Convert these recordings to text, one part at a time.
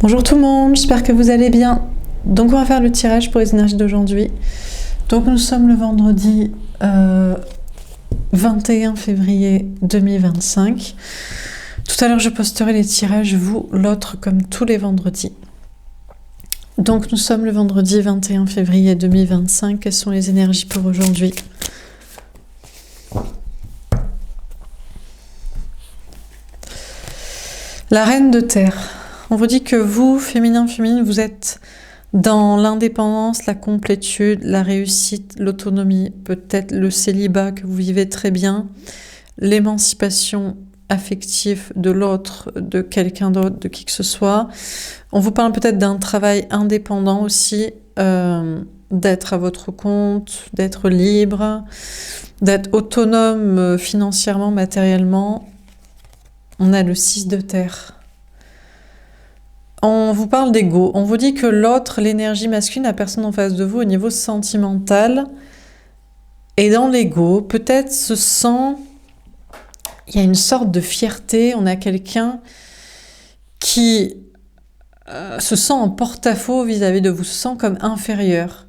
Bonjour tout le monde, j'espère que vous allez bien. Donc on va faire le tirage pour les énergies d'aujourd'hui. Donc nous sommes le vendredi 21 février 2025. Tout à l'heure je posterai les tirages, vous l'autre comme tous les vendredis. Donc nous sommes le vendredi 21 février 2025. Quelles sont les énergies pour aujourd'hui ? La reine de terre. On vous dit que vous, féminin, féminine, vous êtes dans l'indépendance, la complétude, la réussite, l'autonomie, peut-être le célibat que vous vivez très bien, l'émancipation affective de l'autre, de quelqu'un d'autre, de qui que ce soit. On vous parle peut-être d'un travail indépendant aussi, d'être à votre compte, d'être libre, d'être autonome financièrement, matériellement. On a le 6 de terre. On vous parle d'ego. On vous dit que l'autre, l'énergie masculine, la personne en face de vous au niveau sentimental et dans l'ego, peut-être se sent... Il y a une sorte de fierté. On a quelqu'un qui se sent en porte-à-faux vis-à-vis de vous, se sent comme inférieur.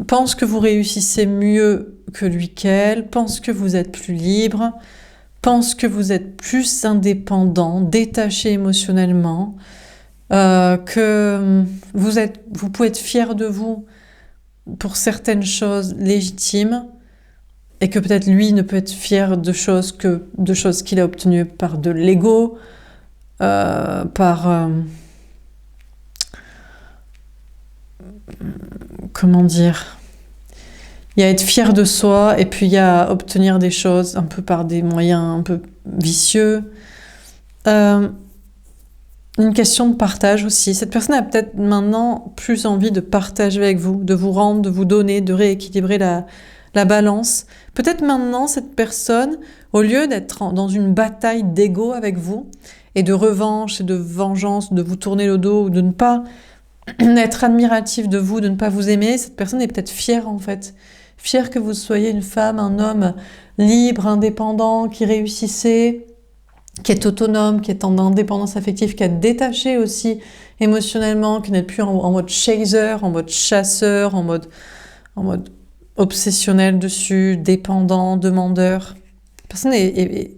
Pense que vous réussissez mieux que lui qu'elle, pense que vous êtes plus libre, pense que vous êtes plus indépendant, détaché émotionnellement, que vous pouvez être fier de vous pour certaines choses légitimes et que peut-être lui ne peut être fier de choses qu'il a obtenues par de l'ego, comment dire, il y a être fier de soi et puis il y a obtenir des choses un peu par des moyens un peu vicieux. Une question de partage aussi. Cette personne a peut-être maintenant plus envie de partager avec vous, de vous rendre, de vous donner, de rééquilibrer la balance. Peut-être maintenant, cette personne, au lieu d'être dans une bataille d'ego avec vous, et de revanche et de vengeance, de vous tourner le dos, ou de ne pas être admiratif de vous, de ne pas vous aimer, cette personne est peut-être fière en fait. Fière que vous soyez une femme, un homme libre, indépendant, qui réussissait, qui est autonome, qui est en indépendance affective, qui est détaché aussi émotionnellement, qui n'est plus en mode chaser, en mode chasseur, en mode obsessionnel dessus, dépendant, demandeur. La personne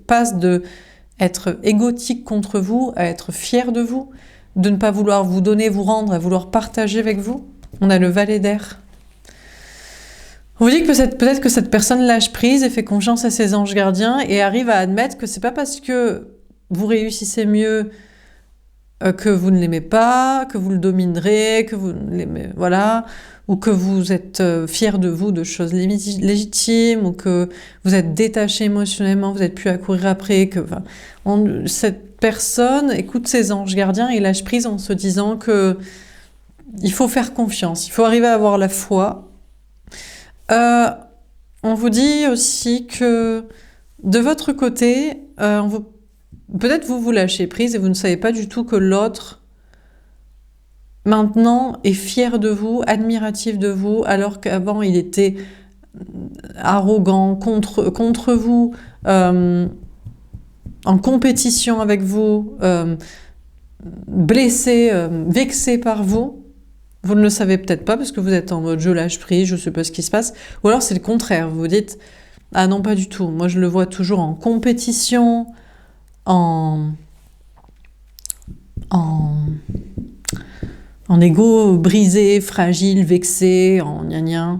passe de être égotique contre vous à être fière de vous, de ne pas vouloir vous donner, vous rendre, à vouloir partager avec vous. On a le valet d'air. On vous dit que peut-être que cette personne lâche prise et fait confiance à ses anges gardiens et arrive à admettre que c'est pas parce que vous réussissez mieux que vous ne l'aimez pas, que vous le dominerez, que vous l'aimez, voilà, ou que vous êtes fier de vous, de choses légitimes, ou que vous êtes détaché émotionnellement, vous n'êtes plus à courir après, cette personne écoute ses anges gardiens et lâche prise en se disant que il faut faire confiance, il faut arriver à avoir la foi. On vous dit aussi que de votre côté, peut-être vous lâchez prise et vous ne savez pas du tout que l'autre maintenant est fier de vous, admiratif de vous, alors qu'avant il était arrogant contre vous, en compétition avec vous, blessé, vexé par vous. Vous ne le savez peut-être pas parce que vous êtes en mode je lâche prise, je sais pas ce qui se passe. Ou alors c'est le contraire, vous vous dites ah non pas du tout, moi je le vois toujours en compétition, en ego brisé, fragile, vexé, en gna.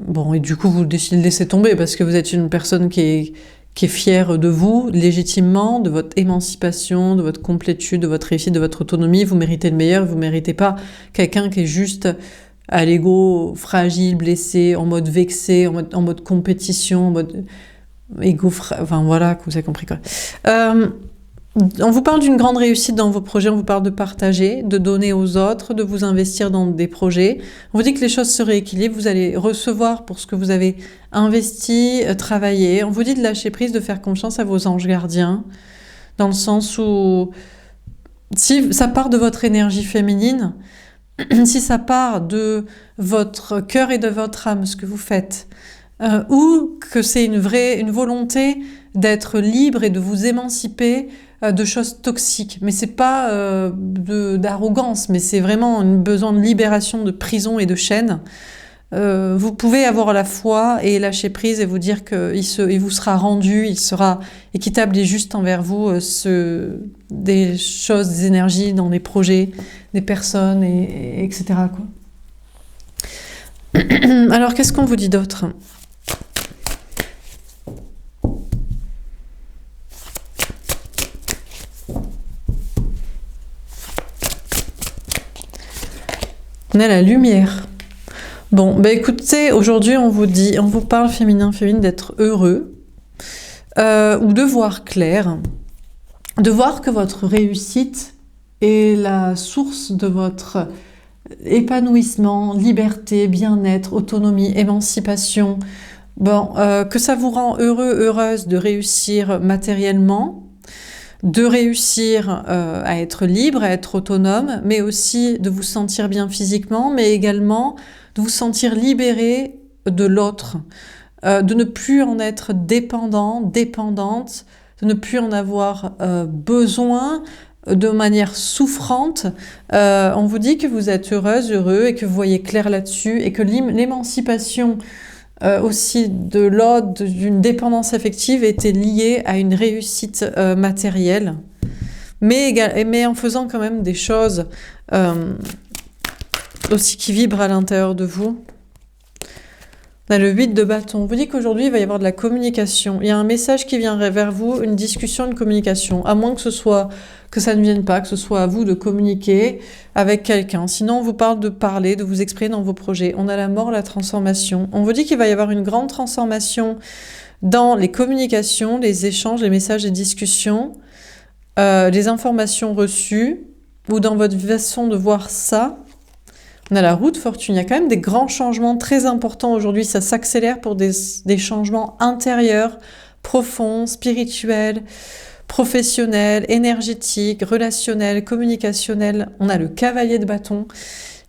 Bon, et du coup vous décidez de laisser tomber parce que vous êtes une personne qui est fière de vous, légitimement, de votre émancipation, de votre complétude, de votre réussite, de votre autonomie. Vous méritez le meilleur, vous ne méritez pas quelqu'un qui est juste à l'ego fragile, blessé, en mode vexé, en mode compétition, en mode ego, enfin voilà, que vous avez compris quoi. On vous parle d'une grande réussite dans vos projets, on vous parle de partager, de donner aux autres, de vous investir dans des projets. On vous dit que les choses se rééquilibrent, vous allez recevoir pour ce que vous avez investi, travaillé. On vous dit de lâcher prise, de faire confiance à vos anges gardiens, dans le sens où si ça part de votre énergie féminine, si ça part de votre cœur et de votre âme, ce que vous faites, ou que c'est une volonté d'être libre et de vous émanciper de choses toxiques. Mais c'est pas d'arrogance, mais c'est vraiment un besoin de libération de prison et de chaînes. Vous pouvez avoir la foi et lâcher prise et vous dire qu'il vous sera rendu, il sera équitable et juste envers vous, des choses, des énergies dans les projets, des personnes, etc. quoi. Alors, qu'est-ce qu'on vous dit d'autre ? On a la lumière. Bon, bah écoutez, aujourd'hui on vous parle féminin d'être heureux, ou de voir clair, de voir que votre réussite est la source de votre épanouissement, liberté, bien-être, autonomie, émancipation. Bon, que ça vous rend heureux, heureuse de réussir matériellement, de réussir à être libre, à être autonome, mais aussi de vous sentir bien physiquement, mais également de vous sentir libéré de l'autre, de ne plus en être dépendant, dépendante, de ne plus en avoir besoin de manière souffrante. On vous dit que vous êtes heureuse, heureux et que vous voyez clair là-dessus et que l'émancipation aussi de l'autre, d'une dépendance affective était liée à une réussite matérielle, mais en faisant quand même des choses aussi qui vibrent à l'intérieur de vous. On a le 8 de bâton. On vous dit qu'aujourd'hui, il va y avoir de la communication. Il y a un message qui vient vers vous, une discussion, une communication. À moins que ça ne vienne pas, que ce soit à vous de communiquer avec quelqu'un. Sinon, on vous parle de parler, de vous exprimer dans vos projets. On a la mort, la transformation. On vous dit qu'il va y avoir une grande transformation dans les communications, les échanges, les messages, les discussions, les informations reçues, ou dans votre façon de voir ça. On a la roue de fortune. Il y a quand même des grands changements très importants aujourd'hui. Ça s'accélère pour des changements intérieurs, profonds, spirituels, professionnels, énergétiques, relationnels, communicationnels. On a le cavalier de bâton.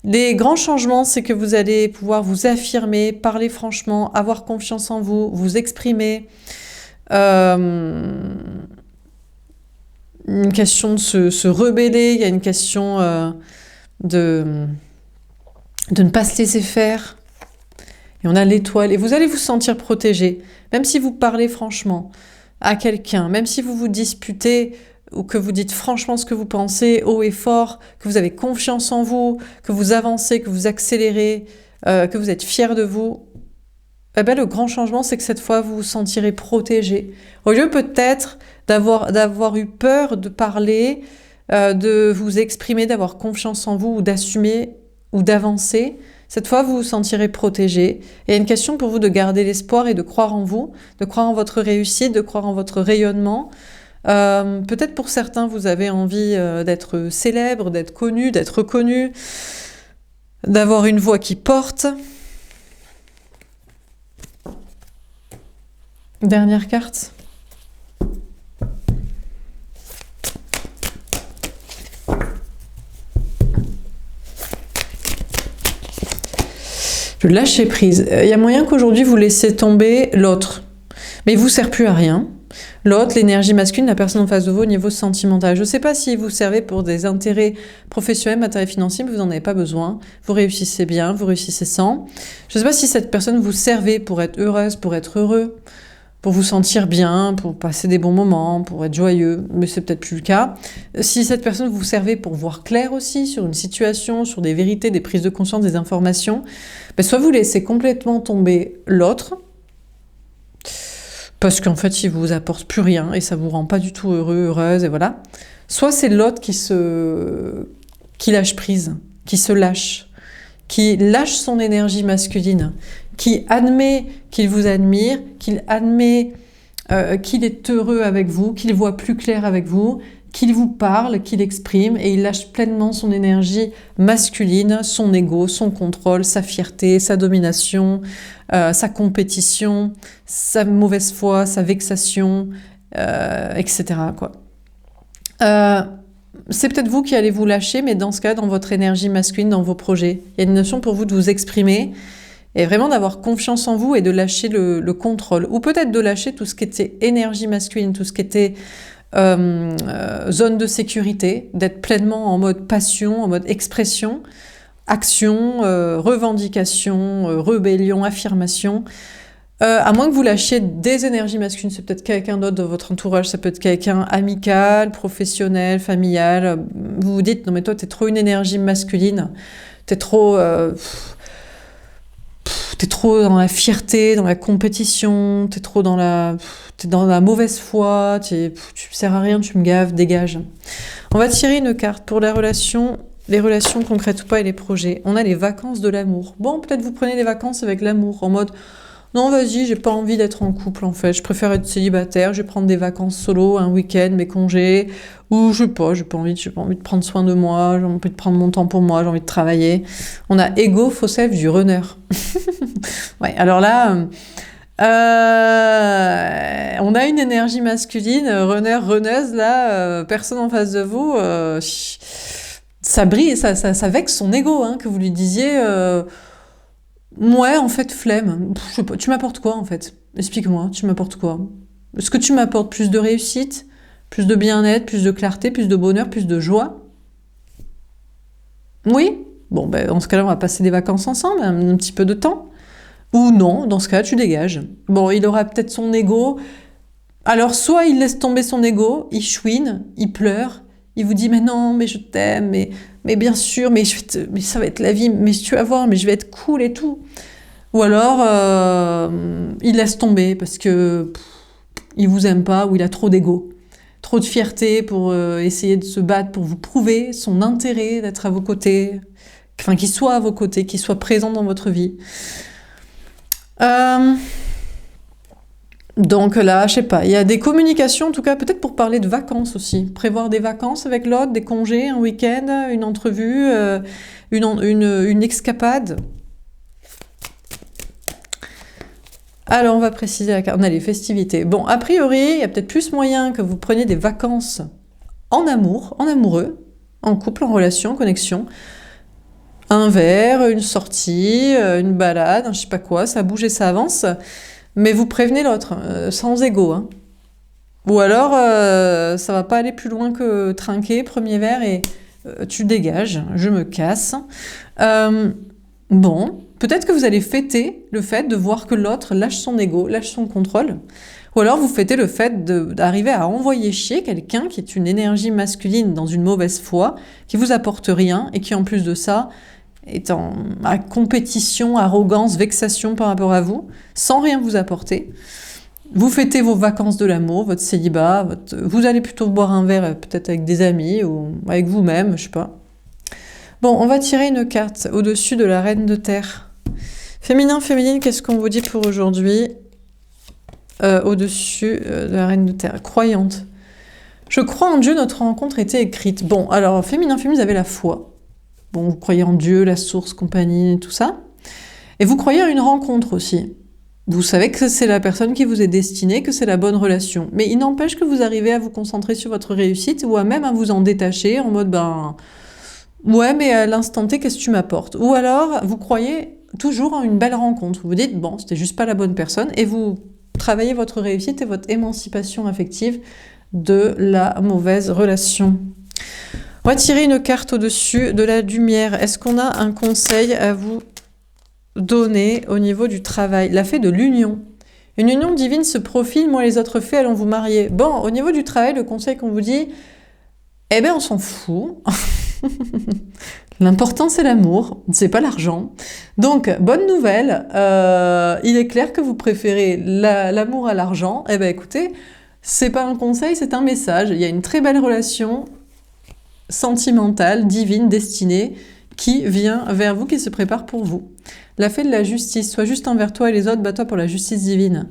Les grands changements, c'est que vous allez pouvoir vous affirmer, parler franchement, avoir confiance en vous, vous exprimer. Une question de se rebeller. Il y a une question de ne pas se laisser faire. Et on a l'étoile. Et vous allez vous sentir protégé. Même si vous parlez franchement à quelqu'un, même si vous vous disputez ou que vous dites franchement ce que vous pensez, haut et fort, que vous avez confiance en vous, que vous avancez, que vous accélérez, que vous êtes fier de vous, eh ben, le grand changement, c'est que cette fois, vous vous sentirez protégé. Au lieu peut-être d'avoir eu peur de parler, de vous exprimer, d'avoir confiance en vous ou d'assumer ou d'avancer, cette fois, vous vous sentirez protégé. Et il y a une question pour vous de garder l'espoir et de croire en vous, de croire en votre réussite, de croire en votre rayonnement. Peut-être pour certains, vous avez envie d'être célèbre, d'être connu, d'être reconnu, d'avoir une voix qui porte. Dernière carte. Le lâcher prise. Il y a moyen qu'aujourd'hui vous laissiez tomber l'autre, mais il ne vous sert plus à rien. L'autre, l'énergie masculine, la personne en face de vous au niveau sentimental. Je ne sais pas si vous servez pour des intérêts professionnels, matériels, financiers, mais vous n'en avez pas besoin. Vous réussissez bien, vous réussissez sans. Je ne sais pas si cette personne vous servait pour être heureuse, pour être heureux, pour vous sentir bien, pour passer des bons moments, pour être joyeux, mais c'est peut-être plus le cas. Si cette personne vous servait pour voir clair aussi sur une situation, sur des vérités, des prises de conscience, des informations, ben soit vous laissez complètement tomber l'autre, parce qu'en fait, il vous apporte plus rien et ça vous rend pas du tout heureux, heureuse, et voilà. Soit c'est l'autre qui lâche prise, qui se lâche, qui lâche son énergie masculine, qui admet qu'il vous admire, qu'il admet qu'il est heureux avec vous, qu'il voit plus clair avec vous, qu'il vous parle, qu'il exprime, et il lâche pleinement son énergie masculine, son ego, son contrôle, sa fierté, sa domination, sa compétition, sa mauvaise foi, sa vexation, etc. quoi. C'est peut-être vous qui allez vous lâcher, mais dans ce cas, dans votre énergie masculine, dans vos projets. Il y a une notion pour vous de vous exprimer, et vraiment d'avoir confiance en vous et de lâcher le contrôle. Ou peut-être de lâcher tout ce qui était énergie masculine, tout ce qui était zone de sécurité, d'être pleinement en mode passion, en mode expression, action, revendication, rébellion, affirmation. À moins que vous lâchiez des énergies masculines, c'est peut-être quelqu'un d'autre dans votre entourage, ça peut être quelqu'un amical, professionnel, familial. Vous vous dites, non mais toi t'es trop une énergie masculine, t'es trop dans la fierté, dans la compétition, t'es dans la mauvaise foi, tu sers à rien, tu me gaves, dégage. On va tirer une carte pour les relations concrètes ou pas et les projets. On a les vacances de l'amour. Bon, peut-être vous prenez des vacances avec l'amour, en mode non, vas-y, j'ai pas envie d'être en couple en fait, je préfère être célibataire, je vais prendre des vacances solo, un week-end, mes congés, ou je sais pas, j'ai pas envie de prendre soin de moi, j'ai envie de prendre mon temps pour moi, j'ai envie de travailler. On a ego, faux self du runner. Ouais, alors là, on a une énergie masculine, runner, runneuse, là, personne en face de vous, ça brille, ça vexe son ego, hein, que vous lui disiez... Ouais, en fait, flemme. Je sais pas, tu m'apportes quoi, en fait? Explique-moi, tu m'apportes quoi? Est-ce que tu m'apportes plus de réussite, plus de bien-être, plus de clarté, plus de bonheur, plus de joie? Oui? Bon, ben, dans ce cas-là, on va passer des vacances ensemble, un petit peu de temps. Ou non, dans ce cas-là, tu dégages. Bon, il aura peut-être son ego. Alors, soit il laisse tomber son ego, il chouine, il pleure, il vous dit, mais non, mais je t'aime, mais bien sûr, mais ça va être la vie, mais tu vas voir, mais je vais être cool et tout. Ou alors, il laisse tomber parce que il vous aime pas ou il a trop d'ego, trop de fierté pour essayer de se battre, pour vous prouver son intérêt d'être à vos côtés, enfin qu'il soit à vos côtés, qu'il soit présent dans votre vie. Donc là, je sais pas, il y a des communications, en tout cas peut-être pour parler de vacances aussi. Prévoir des vacances avec l'autre, des congés, un week-end, une entrevue, une escapade. Alors on va préciser la carte, on a les festivités. Bon, a priori, il y a peut-être plus moyen que vous preniez des vacances en amour, en amoureux, en couple, en relation, en connexion. Un verre, une sortie, une balade, je sais pas quoi, ça bouge et ça avance. Mais vous prévenez l'autre, sans ego. Hein. Ou alors, ça va pas aller plus loin que trinquer, premier verre, et tu dégages, je me casse. Bon, peut-être que vous allez fêter le fait de voir que l'autre lâche son ego, lâche son contrôle. Ou alors vous fêtez le fait d'arriver à envoyer chier quelqu'un qui est une énergie masculine dans une mauvaise foi, qui vous apporte rien, et qui en plus de ça... est à compétition, arrogance, vexation par rapport à vous, sans rien vous apporter. Vous fêtez vos vacances de l'amour, votre célibat, vous allez plutôt boire un verre peut-être avec des amis ou avec vous-même, je sais pas. Bon, on va tirer une carte au-dessus de la reine de terre. Féminin, féminine, qu'est-ce qu'on vous dit pour aujourd'hui au-dessus de la reine de terre? Croyante. Je crois en Dieu, notre rencontre était écrite. Bon, alors féminin, féminine, vous avez la foi. Bon, vous croyez en Dieu, la source, compagnie, tout ça. Et vous croyez à une rencontre aussi. Vous savez que c'est la personne qui vous est destinée, que c'est la bonne relation. Mais il n'empêche que vous arrivez à vous concentrer sur votre réussite ou à même à vous en détacher en mode, ouais, mais à l'instant T, qu'est-ce que tu m'apportes? Ou alors, vous croyez toujours en une belle rencontre. Vous vous dites, bon, c'était juste pas la bonne personne et vous travaillez votre réussite et votre émancipation affective de la mauvaise relation. On va tirer une carte au-dessus de la lumière. Est-ce qu'on a un conseil à vous donner au niveau du travail? La fée de l'union. Une union divine se profile, moi les autres fées allons vous marier. Bon, au niveau du travail, le conseil qu'on vous dit, eh bien on s'en fout. L'important c'est l'amour, c'est pas l'argent. Donc, bonne nouvelle, il est clair que vous préférez l'amour à l'argent. Eh bien écoutez, c'est pas un conseil, c'est un message. Il y a une très belle relation sentimentale, divine, destinée, qui vient vers vous, qui se prépare pour vous. La fée de la justice, sois juste envers toi et les autres, bats-toi pour la justice divine.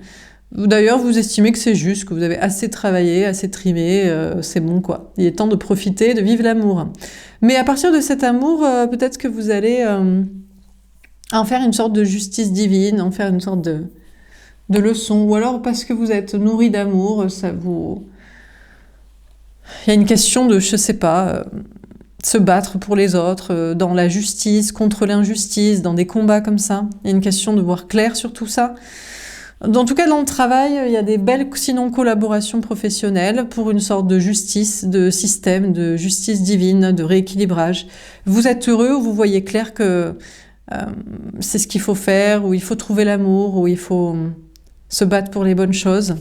D'ailleurs, vous estimez que c'est juste, que vous avez assez travaillé, assez trimé, c'est bon quoi. Il est temps de profiter, de vivre l'amour. Mais à partir de cet amour, peut-être que vous allez en faire une sorte de justice divine, en faire une sorte de leçon, ou alors parce que vous êtes nourri d'amour, ça vous... Il y a une question de, je sais pas, se battre pour les autres, dans la justice, contre l'injustice, dans des combats comme ça. Il y a une question de voir clair sur tout ça. En tout cas, dans le travail, il y a des belles, sinon collaborations professionnelles pour une sorte de justice, de système, de justice divine, de rééquilibrage. Vous êtes heureux ou vous voyez clair que c'est ce qu'il faut faire, ou il faut trouver l'amour, ou il faut se battre pour les bonnes choses.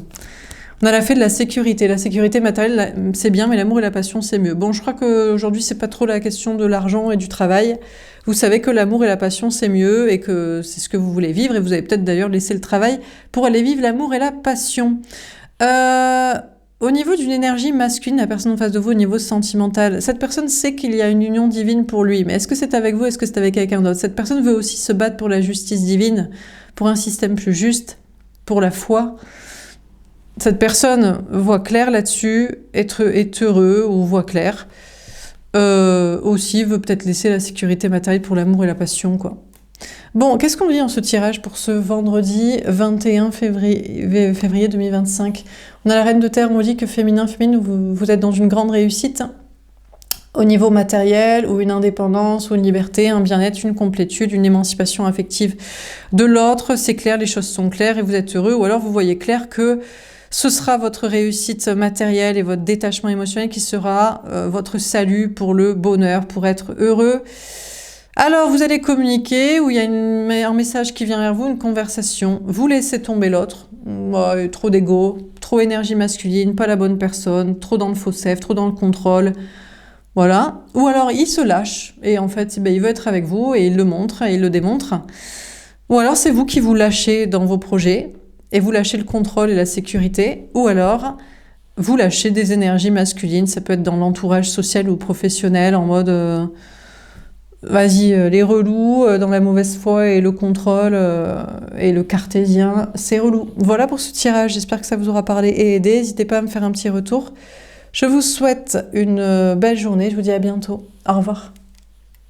On a la fée de la sécurité. La sécurité matérielle, c'est bien, mais l'amour et la passion, c'est mieux. Bon, je crois qu'aujourd'hui, c'est pas trop la question de l'argent et du travail. Vous savez que l'amour et la passion, c'est mieux et que c'est ce que vous voulez vivre. Et vous avez peut-être d'ailleurs laissé le travail pour aller vivre l'amour et la passion. Au niveau d'une énergie masculine, la personne en face de vous, au niveau sentimental, cette personne sait qu'il y a une union divine pour lui. Mais est-ce que c'est avec vous? Est-ce que c'est avec quelqu'un d'autre? Cette personne veut aussi se battre pour la justice divine, pour un système plus juste, pour la foi. Cette personne voit clair là-dessus, est heureux ou voit clair. Aussi veut peut-être laisser la sécurité matérielle pour l'amour et la passion, quoi. Bon, qu'est-ce qu'on dit en ce tirage pour ce vendredi 21 février 2025? On a la Reine de Terre, on dit que féminin, féminine, vous êtes dans une grande réussite au niveau matériel, ou une indépendance, ou une liberté, un bien-être, une complétude, une émancipation affective de l'autre. C'est clair, les choses sont claires et vous êtes heureux, ou alors vous voyez clair que ce sera votre réussite matérielle et votre détachement émotionnel qui sera votre salut pour le bonheur, pour être heureux. Alors, vous allez communiquer, ou il y a un message qui vient vers vous, une conversation. Vous laissez tomber l'autre. Trop d'ego, trop énergie masculine, pas la bonne personne, trop dans le faux-sève, trop dans le contrôle. Voilà. Ou alors, il se lâche, et en fait, il veut être avec vous, et il le montre, et il le démontre. Ou alors, c'est vous qui vous lâchez dans vos projets, et vous lâchez le contrôle et la sécurité, ou alors vous lâchez des énergies masculines, ça peut être dans l'entourage social ou professionnel, en mode vas-y, les relous, dans la mauvaise foi et le contrôle et le cartésien, c'est relou. Voilà pour ce tirage, j'espère que ça vous aura parlé et aidé, n'hésitez pas à me faire un petit retour. Je vous souhaite une belle journée, je vous dis à bientôt, au revoir.